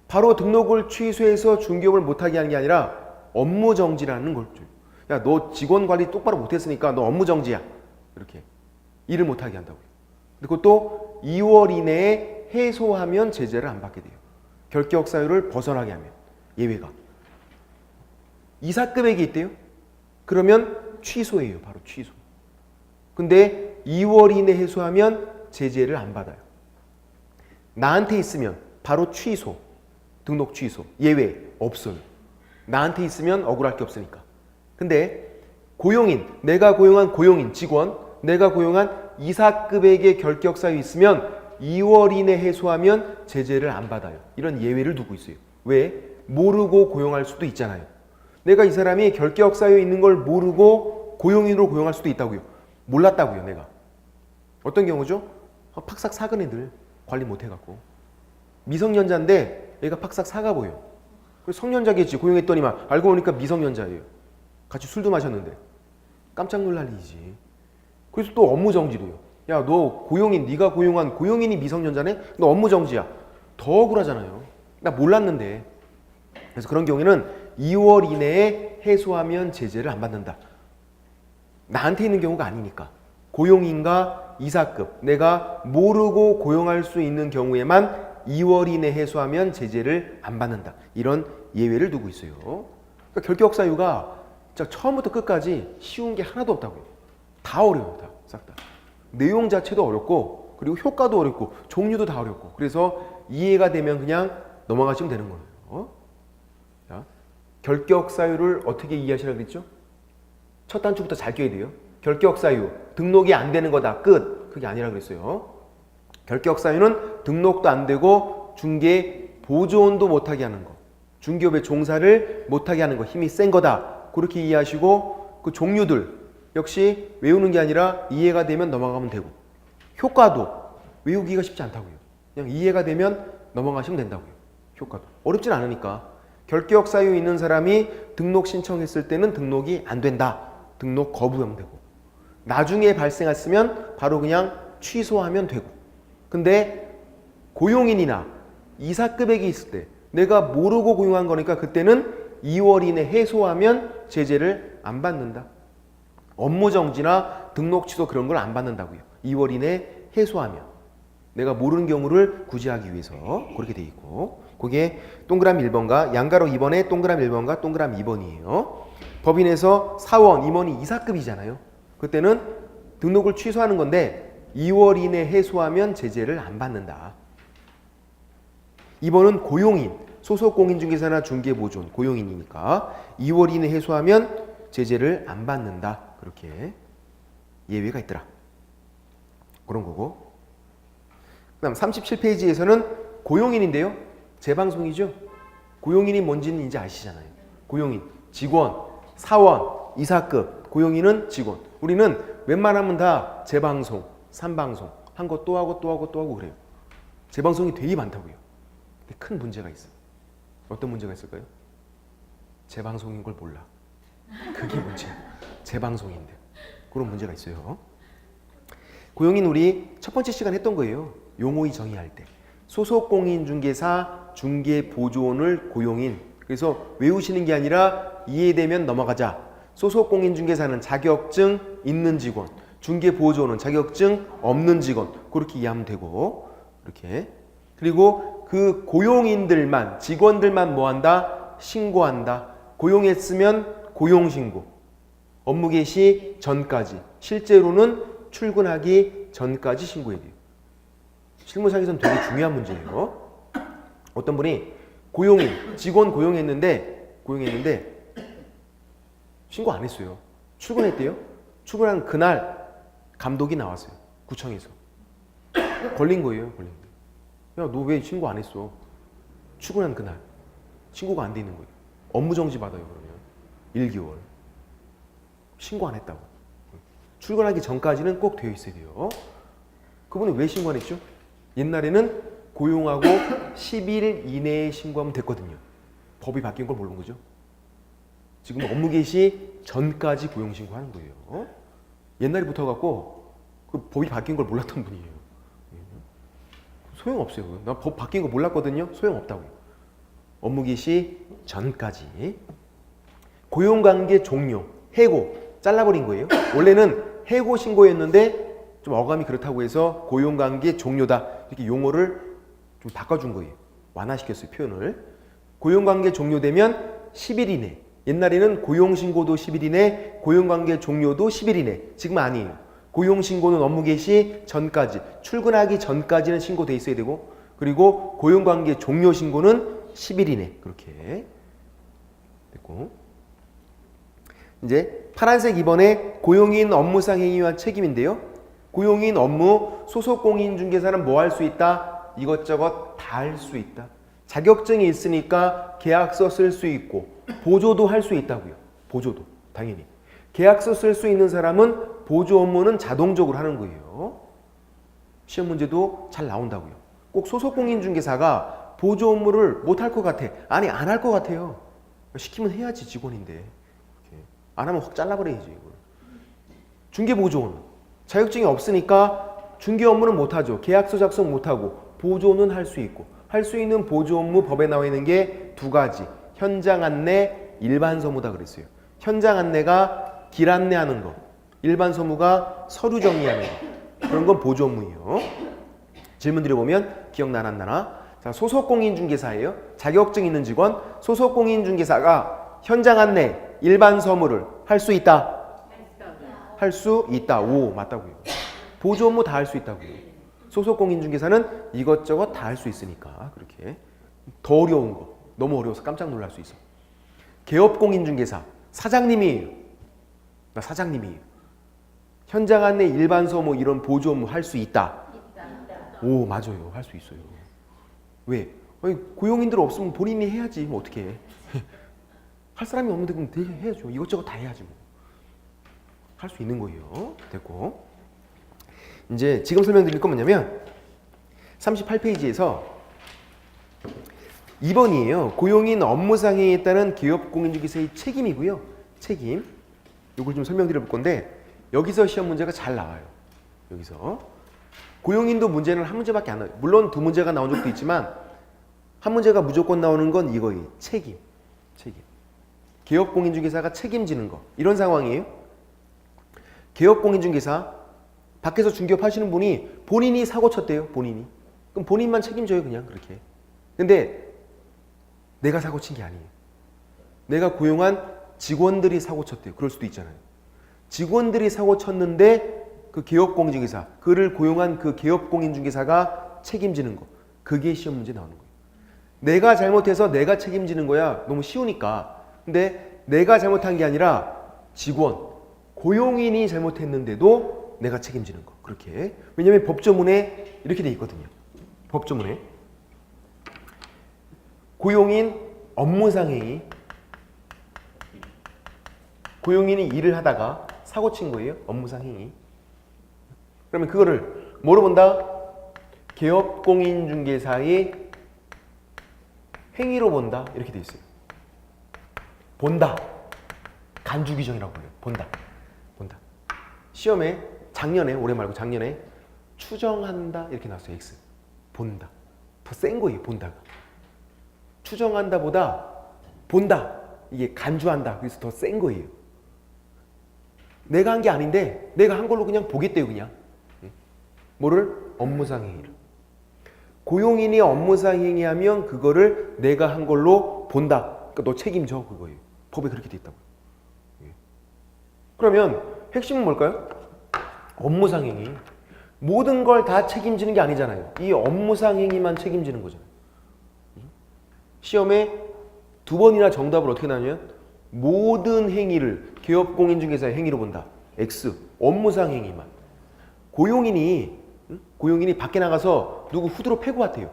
바로 등록을 취소해서 중개업을 못하게 하는 게 아니라 업무정지라는 걸 줘요. 야, 너 직원 관리 똑바로 못했으니까 너 업무정지야. 이렇게 일을 못하게 한다고요. 그것도 2월 이내에 해소하면 제재를 안 받게 돼요. 결격사유를 벗어나게 하면. 예외가. 이사급액이 있대요. 그러면 취소해요. 바로 취소. 근데 2월 이내 해소하면 제재를 안 받아요. 나한테 있으면 바로 취소. 등록 취소. 예외 없어요. 나한테 있으면 억울할 게 없으니까. 근데 고용인, 내가 고용한 고용인, 직원, 내가 고용한 이사급에게 결격사유 있으면 2월 이내 해소하면 제재를 안 받아요. 이런 예외를 두고 있어요. 왜? 모르고 고용할 수도 있잖아요. 내가 이 사람이 결격사유 있는 걸 모르고 고용인으로 고용할 수도 있다고요. 몰랐다고요, 내가. 어떤 경우죠? 팍삭 사근 애들 관리 못 해갖고. 미성년자인데 얘가 팍삭 사가 보여. 성년자겠지. 고용했더니만 알고 보니까 미성년자예요. 같이 술도 마셨는데. 깜짝 놀랄 일이지. 그래서 또 업무정지래요. 야, 너 고용인, 네가 고용한 고용인이 미성년자네? 너 업무정지야. 더 억울하잖아요. 나 몰랐는데. 그래서 그런 경우에는 2월 이내에 해소하면 제재를 안 받는다. 나한테 있는 경우가 아니니까. 고용인과 이사급, 내가 모르고 고용할 수 있는 경우에만 2월 이내 해소하면 제재를 안 받는다. 이런 예외를 두고 있어요. 그러니까 결격 사유가 진짜 처음부터 끝까지 쉬운 게 하나도 없다고요. 다 어려워요. 다. 싹 다. 내용 자체도 어렵고 그리고 효과도 어렵고 종류도 다 어렵고 그래서 이해가 되면 그냥 넘어가시면 되는 거예요. 자, 결격 사유를 어떻게 이해하시라고 그랬죠? 첫 단추부터 잘 껴야 돼요. 결격 사유, 등록이 안 되는 거다. 끝. 그게 아니라 그랬어요. 결격 사유는 등록도 안 되고 중개 보조원도 못하게 하는 거. 중개업의 종사를 못하게 하는 거. 힘이 센 거다. 그렇게 이해하시고 그 종류들 역시 외우는 게 아니라 이해가 되면 넘어가면 되고 효과도 외우기가 쉽지 않다고요. 그냥 이해가 되면 넘어가시면 된다고요. 효과도. 어렵진 않으니까. 결격 사유 있는 사람이 등록 신청했을 때는 등록이 안 된다. 등록 거부하면 되고 나중에 발생했으면 바로 그냥 취소하면 되고 근데 고용인이나 이사급액이 있을 때 내가 모르고 고용한 거니까 그때는 2월 이내 해소하면 제재를 안 받는다. 업무정지나 등록 취소 그런 걸 안 받는다고요. 2월 이내 해소하면 내가 모르는 경우를 구제하기 위해서 그렇게 돼 있고 그게 동그라미 1번과 양가로 2번에 동그라미 1번과 동그라미 2번이에요. 법인에서 사원, 임원이 이사급이잖아요. 그때는 등록을 취소하는 건데 2월 이내 해소하면 제재를 안 받는다. 2번은 고용인, 소속공인중개사나 중개보조원, 고용인이니까 2월 이내 해소하면 제재를 안 받는다. 그렇게 예외가 있더라. 그런 거고. 그 다음 37페이지에서는 고용인인데요. 재방송이죠. 고용인이 뭔지는 이제 아시잖아요. 고용인, 직원, 사원, 이사급, 고용인은 직원. 우리는 웬만하면 다 재방송, 삼방송 한 거 또 하고 또 하고 또 하고 그래요. 재방송이 되게 많다고요. 근데 큰 문제가 있어요. 어떤 문제가 있을까요? 재방송인 걸 몰라. 그게 문제야. 재방송인데. 그런 문제가 있어요. 고용인 우리 첫 번째 시간 했던 거예요. 용어의 정의할 때. 소속공인중개사, 중개보조원을 고용인. 그래서 외우시는 게 아니라 이해되면 넘어가자. 소속공인중개사는 자격증 있는 직원, 중개보조원은 자격증 없는 직원. 그렇게 이해하면 되고 이렇게. 그리고 그 고용인들만, 직원들만 뭐한다? 신고한다. 고용했으면 고용신고. 업무 개시 전까지. 실제로는 출근하기 전까지 신고해야 돼요. 실무상에서는 되게 중요한 문제예요. 어떤 분이 고용인, 직원 고용했는데 신고 안 했어요. 출근했대요. 출근한 그날 감독이 나왔어요. 구청에서. 걸린 거예요. 걸린 거예요. 야, 너 왜 신고 안 했어? 출근한 그날. 신고가 안 돼 있는 거예요. 업무정지 받아요. 그러면 1개월. 신고 안 했다고. 출근하기 전까지는 꼭 되어 있어야 돼요. 그분이 왜 신고 안 했죠? 옛날에는 고용하고 10일 이내에 신고하면 됐거든요. 법이 바뀐 걸 모르는 거죠. 지금 업무 개시 전까지 고용 신고하는 거예요. 옛날에 붙어갖고 그 법이 바뀐 걸 몰랐던 분이에요. 소용없어요. 나 법 바뀐 거 몰랐거든요. 소용없다고요. 업무 개시 전까지. 고용관계 종료, 해고, 잘라버린 거예요. 원래는 해고 신고였는데 좀 어감이 그렇다고 해서 고용관계 종료다. 이렇게 용어를 좀 바꿔준 거예요. 완화시켰어요. 표현을. 고용관계 종료되면 10일 이내. 옛날에는 고용신고도 10일 이내, 고용관계 종료도 10일 이내. 지금은 아니에요. 고용신고는 업무 개시 전까지, 출근하기 전까지는 신고돼 있어야 되고 그리고 고용관계 종료 신고는 10일 이내. 그렇게 됐고 이제 파란색 2번에 고용인 업무상 행위와 책임인데요. 고용인 업무, 소속공인중개사는 뭐 할 수 있다? 이것저것 다 할 수 있다. 자격증이 있으니까 계약서 쓸 수 있고 보조도 할 수 있다고요. 보조도 당연히. 계약서 쓸 수 있는 사람은 보조 업무는 자동적으로 하는 거예요. 시험 문제도 잘 나온다고요. 꼭 소속공인중개사가 보조 업무를 못 할 것 같아. 아니 안 할 것 같아요. 시키면 해야지 직원인데. 이렇게. 안 하면 확 잘라버려야지 이걸. 중개보조원 자격증이 없으니까 중개 업무는 못하죠. 계약서 작성 못하고 보조는 할 수 있고 할 수 있는 보조 업무 법에 나와 있는 게 두 가지. 현장 안내, 일반 서무다 그랬어요. 현장 안내가 길 안내하는 거. 일반 서무가 서류 정리하는 거. 그런 건 보조 업무예요. 질문 드려보면 기억나나 안 나나? 자, 소속공인중개사예요. 자격증 있는 직원. 소속공인중개사가 현장 안내, 일반 서무를 할 수 있다. 할 수 있다. 오, 맞다고요. 보조 업무 다 할 수 있다고요. 소속 공인중개사는 이것저것 다 할 수 있으니까. 그렇게 더 어려운 거, 너무 어려워서 깜짝 놀랄 수 있어. 개업 공인중개사 사장님이에요. 나 사장님이에요. 현장 안내, 일반 서무 이런 보조 업무 할 수 있다. 오, 맞아요. 할 수 있어요. 왜? 아니, 고용인들 없으면 본인이 해야지. 뭐 어떻게 해? 할 사람이 없는데 그럼 되게 해야죠. 이것저것 다 해야지 뭐. 할 수 있는 거예요. 됐고. 이제 지금 설명드릴 건 뭐냐면 38페이지에서 2번이에요. 고용인 업무상해에 따른 기업공인중개사의 책임이고요. 책임. 이걸 좀 설명드려 볼 건데 여기서 시험 문제가 잘 나와요. 여기서. 고용인도 문제는 한 문제밖에 안 나와요. 물론 두 문제가 나온 적도 있지만 한 문제가 무조건 나오는 건 이거예요. 책임. 책임. 기업공인중개사가 책임지는 거. 이런 상황이에요. 기업공인중개사 밖에서 중개업 하시는 분이 본인이 사고 쳤대요. 본인이. 그럼 본인만 책임져요. 그냥 그렇게. 근데 내가 사고 친 게 아니에요. 내가 고용한 직원들이 사고 쳤대요. 그럴 수도 있잖아요. 직원들이 사고 쳤는데 그 기업공인중개사, 그를 고용한 그 기업공인중개사가 책임지는 거. 그게 시험 문제 나오는 거예요. 내가 잘못해서 내가 책임지는 거야. 너무 쉬우니까. 근데 내가 잘못한 게 아니라 직원, 고용인이 잘못했는데도 내가 책임지는 거. 그렇게. 왜냐하면 법조문에 이렇게 돼 있거든요. 법조문에. 고용인 업무상해이. 고용인이 일을 하다가 사고 친 거예요. 업무상해이. 그러면 그거를 뭐로 본다? 기업공인중개사의 행위로 본다. 이렇게 돼 있어요. 본다. 간주규정이라고 해요. 본다. 본다. 시험에 작년에, 올해 말고 작년에 추정한다 이렇게 나왔어요. X. 본다. 더 센 거예요. 본다가. 추정한다 보다 본다. 이게 간주한다. 그래서 더 센 거예요. 내가 한 게 아닌데 내가 한 걸로 그냥 보겠대요. 그냥. 뭐를? 업무상 행위를. 고용인이 업무상 행위하면 그거를 내가 한 걸로 본다. 그러니까 너 책임져. 그거예요. 법에 그렇게 돼 있다고요. 그러면 핵심은 뭘까요? 업무상 행위. 모든 걸 다 책임지는 게 아니잖아요. 이 업무상 행위만 책임지는 거잖아요. 시험에 두 번이나 정답을 어떻게 나누냐면 모든 행위를 기업공인중개사의 행위로 본다. X. 업무상 행위만. 고용인이 밖에 나가서 누구 후드로 패고 왔대요.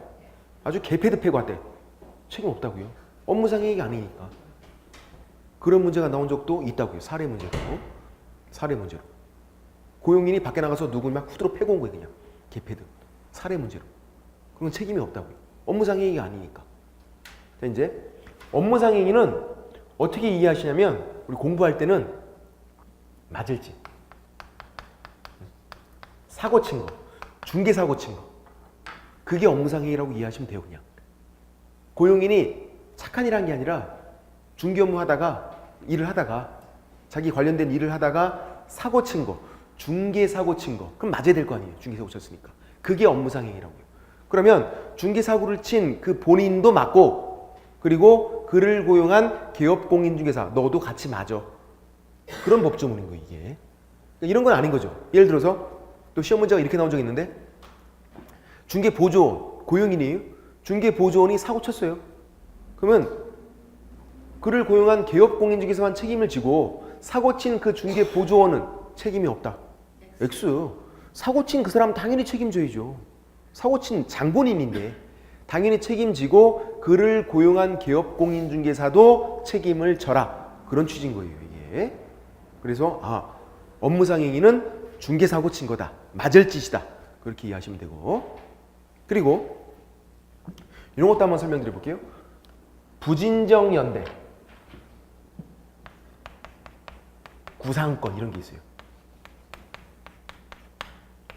아주 개패드 패고 왔대. 책임 없다고요. 업무상 행위가 아니니까. 그런 문제가 나온 적도 있다고요. 사례 문제로. 사례 문제로. 고용인이 밖에 나가서 누구 막 후드로 패고 온 거예요. 그냥. 개패드. 사례 문제로. 그건 책임이 없다고요. 업무상 행위가 아니니까. 자, 이제 업무상 행위는 어떻게 이해하시냐면 우리 공부할 때는 맞을지. 사고 친 거. 중개사고 친 거. 그게 업무상 행위라고 이해하시면 돼요. 그냥. 고용인이 착한 일 한 게 아니라 중개 업무 하다가 일을 하다가 자기 관련된 일을 하다가 사고 친 거. 중개 사고 친 거. 그럼 맞아야 될 거 아니에요. 중개 사고 쳤으니까. 그게 업무상 행위라고요. 그러면 중개 사고를 친 그 본인도 맞고 그리고 그를 고용한 기업공인중개사 너도 같이 맞아. 그런 법조문인 거예요. 이게. 그러니까 이런 건 아닌 거죠. 예를 들어서 또 시험 문제가 이렇게 나온 적이 있는데 중개보조원, 고용인이에요. 중개보조원이 사고 쳤어요. 그러면 그를 고용한 기업공인중개사만 책임을 지고 사고 친 그 중개보조원은 책임이 없다. X. 사고 친 그 사람 당연히 책임져야죠. 사고 친 장본인인데 당연히 책임지고 그를 고용한 기업공인중개사도 책임을 져라. 그런 취지인 거예요. 이게. 그래서 업무상 행위는 중개사고 친 거다. 맞을 짓이다. 그렇게 이해하시면 되고. 그리고 이런 것도 한번 설명드려 볼게요. 부진정 연대, 구상권 이런 게 있어요.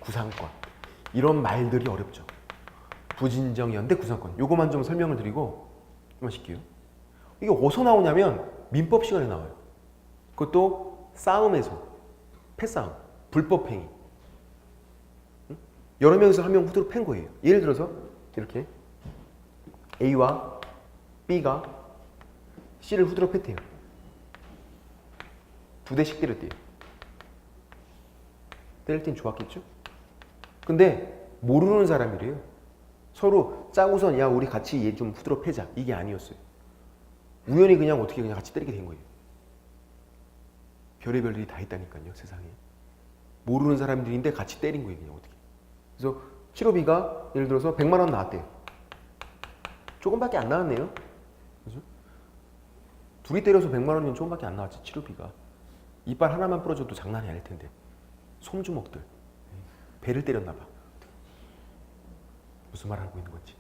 구상권. 이런 말들이 어렵죠. 부진정 연대, 구상권. 요거만 좀 설명을 드리고 좀 하실게요. 이게 어디서 나오냐면 민법 시간에 나와요. 그것도 싸움에서. 패싸움. 불법행위. 여러 명이서 한 명 후드로 팬 거예요. 예를 들어서 이렇게 A와 B가 C를 후드로 팼대요. 2대씩 때렸대요. 때릴 땐 좋았겠죠? 근데 모르는 사람이래요. 서로 짜고선 야 우리 같이 얘 좀 후드러 패자 이게 아니었어요. 우연히 그냥 어떻게 그냥 같이 때리게 된 거예요. 별의별 일이 다 있다니까요, 세상에. 모르는 사람들인데 같이 때린 거예요, 그냥 어떻게. 그래서 치료비가 예를 들어서 100만 원 나왔대요. 조금밖에 안 나왔네요. 그죠? 둘이 때려서 100만 원이면 조금밖에 안 나왔지, 치료비가. 이빨 하나만 부러져도 장난이 아닐 텐데. 솜주먹들. 배를 때렸나 봐. 무슨 말 하고 있는 건지.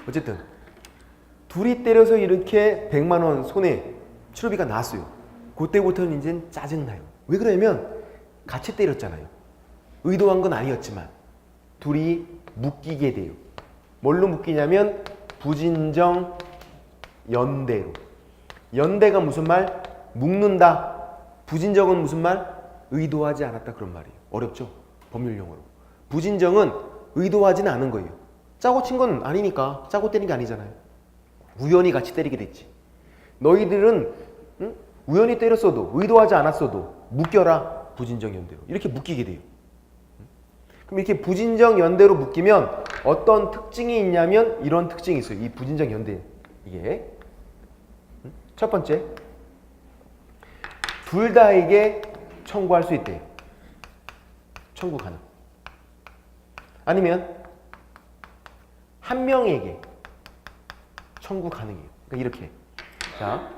어쨌든 둘이 때려서 이렇게 100만 원 손에 치료비가 나왔어요. 그때부터는 이제 짜증나요. 왜 그러냐면 같이 때렸잖아요. 의도한 건 아니었지만 둘이 묶이게 돼요. 뭘로 묶이냐면 부진정 연대로. 연대가 무슨 말? 묶는다. 부진정은 무슨 말? 의도하지 않았다 그런 말이에요. 어렵죠? 법률 용어로. 부진정은 의도하지는 않은 거예요. 짜고 친 건 아니니까. 짜고 때린 게 아니잖아요. 우연히 같이 때리게 됐지. 너희들은 응? 우연히 때렸어도 의도하지 않았어도 묶여라. 부진정 연대로. 이렇게 묶이게 돼요. 그럼 이렇게 부진정 연대로 묶이면 어떤 특징이 있냐면 이런 특징이 있어요. 이 부진정 연대. 이게 첫 번째, 둘 다에게 청구할 수 있대요. 청구 가능. 아니면 한 명에게 청구 가능해요. 그러니까 이렇게. 자,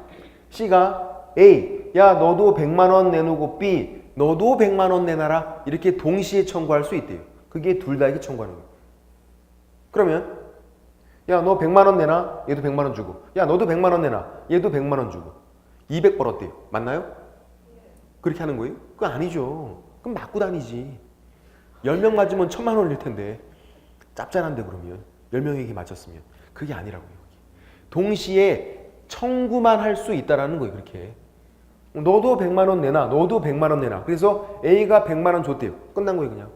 C가 A, 야 너도 100만 원 내놓고 B, 너도 100만 원 내놔라. 이렇게 동시에 청구할 수 있대요. 그게 둘 다에게 청구하는 거예요. 그러면 야 너 100만 원 내놔. 얘도 100만 원 주고. 야 너도 100만 원 내놔. 얘도 100만 원 주고. 200 벌었대요. 맞나요? 그렇게 하는 거예요? 그거 아니죠. 그럼 맞고 다니지. 10명 맞으면 1000만 원일 텐데. 짭짤한데 그러면. 10명에게 맞췄으면. 그게 아니라고요. 동시에 청구만 할 수 있다라는 거예요. 그렇게. 너도 100만 원 내놔. 너도 100만 원 내놔. 그래서 A가 100만 원 줬대요. 끝난 거예요. 그냥.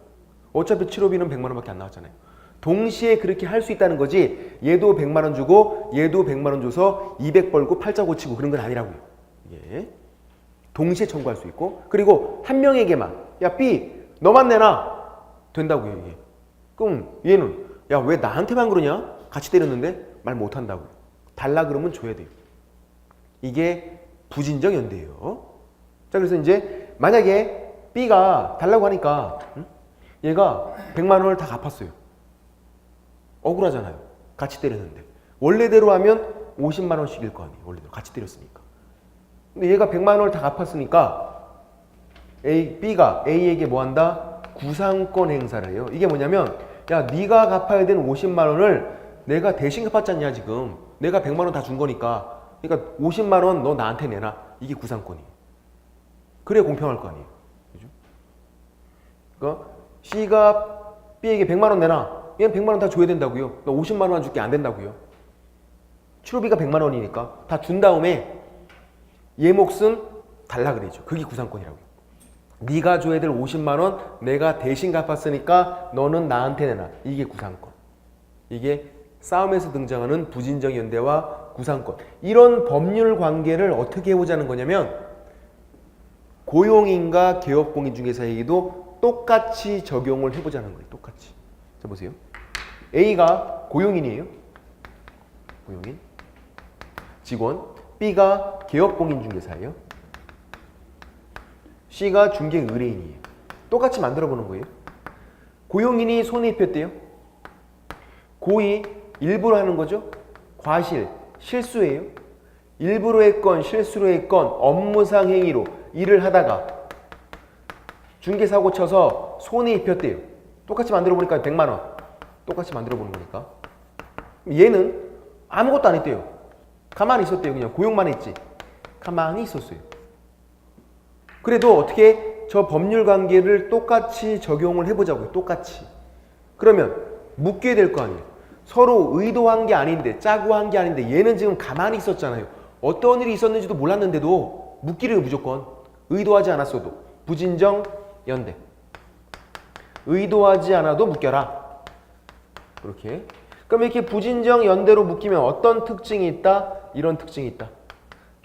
어차피 치료비는 100만 원밖에 안 나왔잖아요. 동시에 그렇게 할 수 있다는 거지. 얘도 100만 원 주고 얘도 100만 원 줘서 200 벌고 팔자 고치고 그런 건 아니라고요. 이게. 동시에 청구할 수 있고 그리고 한 명에게만 야 B 너만 내놔 된다고요. 이게. 그럼 얘는 야 왜 나한테만 그러냐? 같이 때렸는데 말 못한다고요. 달라 그러면 줘야 돼요. 이게 부진정 연대예요. 자 그래서 이제 만약에 B가 달라고 하니까 얘가 100만 원을 다 갚았어요. 억울하잖아요. 같이 때렸는데. 원래대로 하면 50만 원씩일 거 아니에요. 원래대로 같이 때렸으니까. 근데 얘가 100만 원을 다 갚았으니까 B가 A에게 뭐 한다? 구상권 행사를 해요. 이게 뭐냐면 야 네가 갚아야 되는 50만 원을 내가 대신 갚았잖냐 지금. 내가 100만 원 다 준 거니까. 그러니까 50만 원 너 나한테 내놔. 이게 구상권이에요. 그래 공평할 거 아니에요. 그죠? 그러니까 C가 B에게 100만 원 내놔. 얘는 100만 원 다 줘야 된다고요. 너 50만 원 줄게 안 된다고요. 치료비가 100만 원이니까 다 준 다음에 얘 몫은 달라 그러죠. 그게 구상권이라고요. 네가 줘야 될 50만 원 내가 대신 갚았으니까 너는 나한테 내놔. 이게 구상권. 이게 싸움에서 등장하는 부진정 연대와 구상권. 이런 법률 관계를 어떻게 해보자는 거냐면 고용인과 개업공인 중개사에게도 똑같이 적용을 해보자는 거예요. 똑같이. 자 보세요. A가 고용인이에요. 고용인. 직원. B가 개업공인 중개사예요. C가 중개 의뢰인이에요. 똑같이 만들어 보는 거예요. 고용인이 손해입혔대요. 고의 일부러 하는 거죠. 과실, 실수예요. 일부러 했건 실수로 했건 업무상 행위로 일을 하다가 중개사고 쳐서 손해입혔대요. 똑같이 만들어 보니까 100만 원. 똑같이 만들어 보는 거니까. 얘는 아무것도 안 했대요. 가만히 있었대요. 그냥 고용만 했지. 가만히 있었어요. 그래도 어떻게 저 법률 관계를 똑같이 적용을 해보자고요. 똑같이. 그러면 묶게 될 거 아니에요. 서로 의도한 게 아닌데 짜고 한 게 아닌데 얘는 지금 가만히 있었잖아요. 어떤 일이 있었는지도 몰랐는데도 묶기를 무조건. 의도하지 않았어도. 부진정 연대. 의도하지 않아도 묶여라. 그렇게. 그럼 이렇게 부진정 연대로 묶이면 어떤 특징이 있다? 이런 특징이 있다.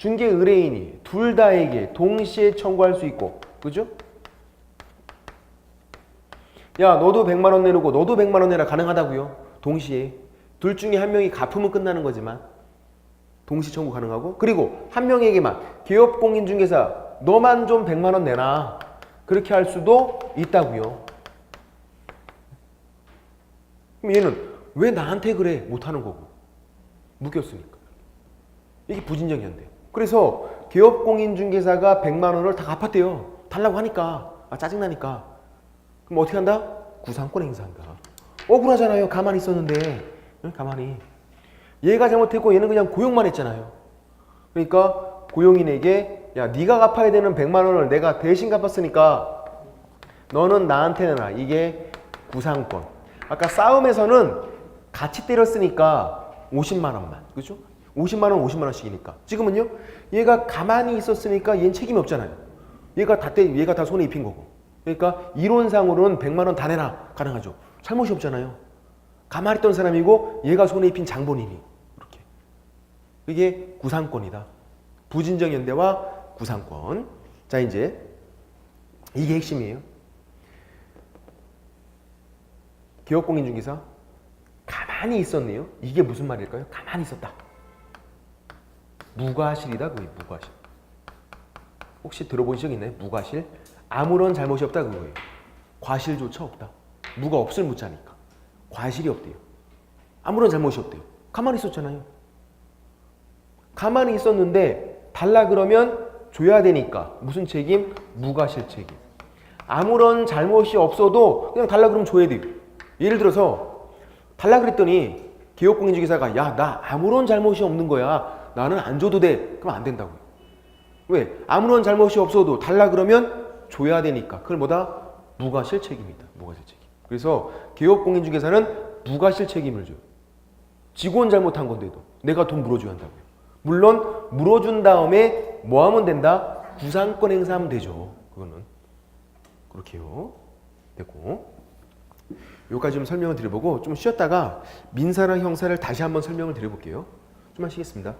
중개 의뢰인이 둘 다에게 동시에 청구할 수 있고, 그죠? 야, 너도 100만 원 내놓고 너도 100만 원 내라 가능하다고요. 동시에. 둘 중에 한 명이 갚으면 끝나는 거지만 동시 청구 가능하고, 그리고 한 명에게만 기업공인중개사 너만 좀 100만 원 내놔 그렇게 할 수도 있다고요. 그럼 얘는 왜 나한테 그래 못하는 거고 묶였으니까. 이게 부진정 현대. 그래서 기업공인중개사가 100만 원을 다 갚았대요. 달라고 하니까. 짜증나니까. 그럼 어떻게 한다? 구상권 행사한다. 억울하잖아요. 가만히 있었는데. 응? 가만히. 얘가 잘못했고 얘는 그냥 고용만 했잖아요. 그러니까 고용인에게 야, 네가 갚아야 되는 100만 원을 내가 대신 갚았으니까 너는 나한테 내놔. 이게 구상권. 아까 싸움에서는 같이 때렸으니까 50만 원만. 그죠? 50만 원 50만 원씩이니까. 지금은요. 얘가 가만히 있었으니까 얘는 책임이 없잖아요. 얘가 다 손에 입힌 거고. 그러니까 이론상으로는 100만 원 다 내놔. 가능하죠. 잘못이 없잖아요. 가만히 있던 사람이고 얘가 손에 입힌 장본인이. 이렇게. 이게 구상권이다. 부진정 연대와 구상권. 자, 이제 이게 핵심이에요. 기업공인중개사 가만히 있었네요. 이게 무슨 말일까요? 가만히 있었다. 무과실이다. 그게 무과실. 혹시 들어보신 적 있나요? 무과실? 아무런 잘못이 없다 그거예요. 과실조차 없다. 무가 없을 무자니까. 과실이 없대요. 아무런 잘못이 없대요. 가만히 있었잖아요. 가만히 있었는데 달라 그러면 줘야 되니까. 무슨 책임? 무과실 책임. 아무런 잘못이 없어도 그냥 달라 그러면 줘야 돼요. 예를 들어서 달라 그랬더니 기업공인중개사가 야, 나 아무런 잘못이 없는 거야. 나는 안 줘도 돼. 그럼 안 된다고요. 왜? 아무런 잘못이 없어도 달라 그러면 줘야 되니까. 그걸 뭐다? 무과실 책임이다. 무과실 책임. 그래서 기업공인중개사는 무과실 책임을 줘요. 직원 잘못한 건데도 내가 돈 물어줘야 한다고요. 물론 물어준 다음에 뭐 하면 된다? 구상권 행사하면 되죠. 그거는 그렇게요. 됐고, 여기까지 좀 설명을 드려보고 좀 쉬었다가 민사랑 형사를 다시 한번 설명을 드려볼게요. 좀 하시겠습니다.